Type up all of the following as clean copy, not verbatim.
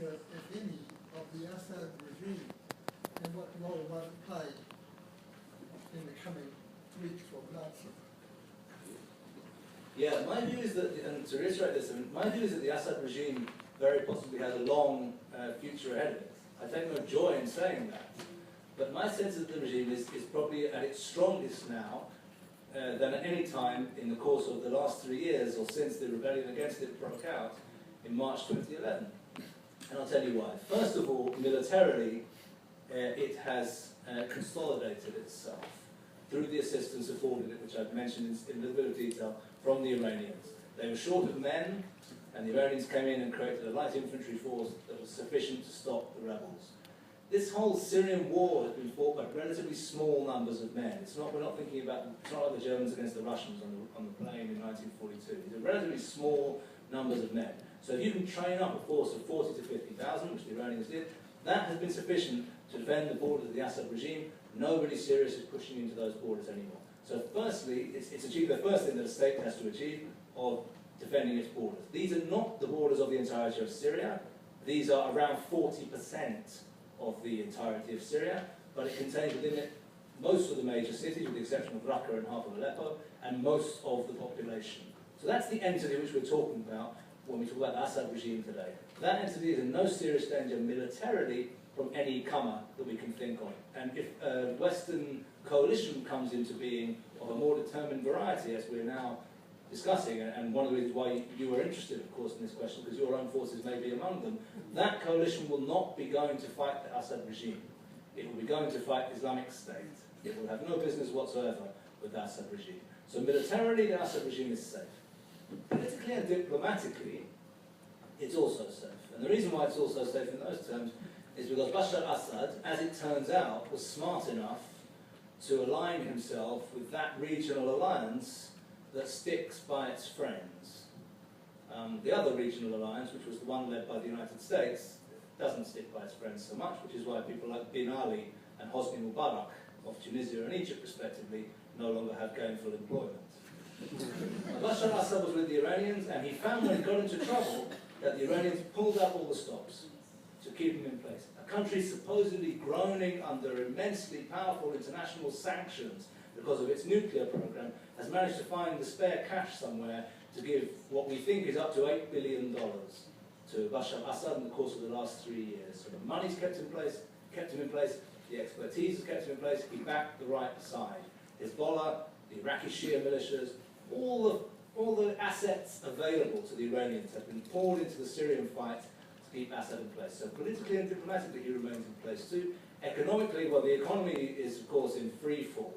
if any, of the Assad regime, and what role might it play in the coming weeks or months? Yeah, my view is that, and to reiterate this, my view is that the Assad regime very possibly has a long future ahead of it. I take no joy in saying that. But my sense of the regime is probably at its strongest now than at any time in the course of the last 3 years or since the rebellion against it broke out in March 2011. And I'll tell you why. First of all, militarily, it has consolidated itself through the assistance afforded it, which I've mentioned in a little bit of detail, from the Iranians. They were short of men, and the Iranians came in and created a light infantry force that was sufficient to stop the rebels. This whole Syrian war has been fought by relatively small numbers of men. We're not thinking about, it's not like the Germans against the Russians on the plain in 1942. These are relatively small numbers of men. So if you can train up a force of 40 to 50,000, which the Iranians did, that has been sufficient to defend the borders of the Assad regime. Nobody serious is pushing into those borders anymore. So firstly, it's achieved the first thing that a state has to achieve of defending its borders. These are not the borders of the entirety of Syria. These are around 40% of the entirety of Syria, but it contains within it most of the major cities, with the exception of Raqqa and half of Aleppo, and most of the population. So that's the entity which we're talking about when we talk about the Assad regime today. That entity is in no serious danger militarily from any comer that we can think of. And if a Western coalition comes into being of a more determined variety, as we're now discussing, and one of the reasons why you were interested, of course, in this question, because your own forces may be among them, that coalition will not be going to fight the Assad regime. It will be going to fight Islamic State. It will have no business whatsoever with the Assad regime. So militarily, the Assad regime is safe. Politically and diplomatically, it's also safe. And the reason why it's also safe in those terms is because Bashar al-Assad, as it turns out, was smart enough to align himself with that regional alliance that sticks by its friends. The other regional alliance, which was the one led by the United States, doesn't stick by its friends so much, which is why people like Bin Ali and Hosni Mubarak of Tunisia and Egypt, respectively, no longer have gainful employment. Bashar al-Assad was with the Iranians, and he found when he got into trouble that the Iranians pulled out all the stops to keep him in place. A country supposedly groaning under immensely powerful international sanctions because of its nuclear program has managed to find the spare cash somewhere to give what we think is up to $8 billion to Bashar al-Assad in the course of the last 3 years. So the money's kept him in place, the expertise has kept him in place, he backed the right side. Hezbollah, the Iraqi Shia militias, all the assets available to the Iranians have been poured into the Syrian fight to keep Assad in place. So politically and diplomatically he remains in place too. Economically, well, the economy is of course in free fall,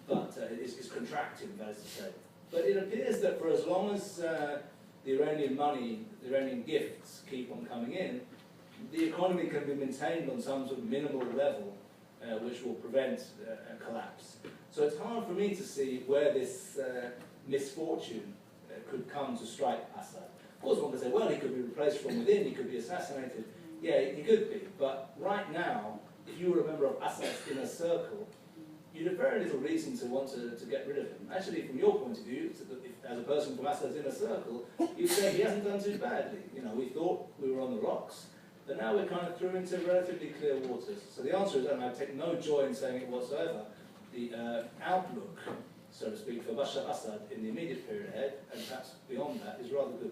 but it's contracting, that is to say. But it appears that for as long as the Iranian money, the Iranian gifts keep on coming in, the economy can be maintained on some sort of minimal level which will prevent a collapse. So it's hard for me to see where this misfortune could come to strike Assad. Of course one could say, well, he could be replaced from within, he could be assassinated. Yeah, he could be, but right now, if you were a member of Assad's inner circle, you'd have very little reason to want to get rid of him. Actually, from your point of view, as a person from Assad's inner circle, you'd say he hasn't done too badly. You know, we thought we were on the rocks, but now we're kind of through into relatively clear waters. So the answer is, and I take no joy in saying it whatsoever, the outlook, so to speak, for Bashar al-Assad in the immediate period ahead, and perhaps beyond that, is rather good.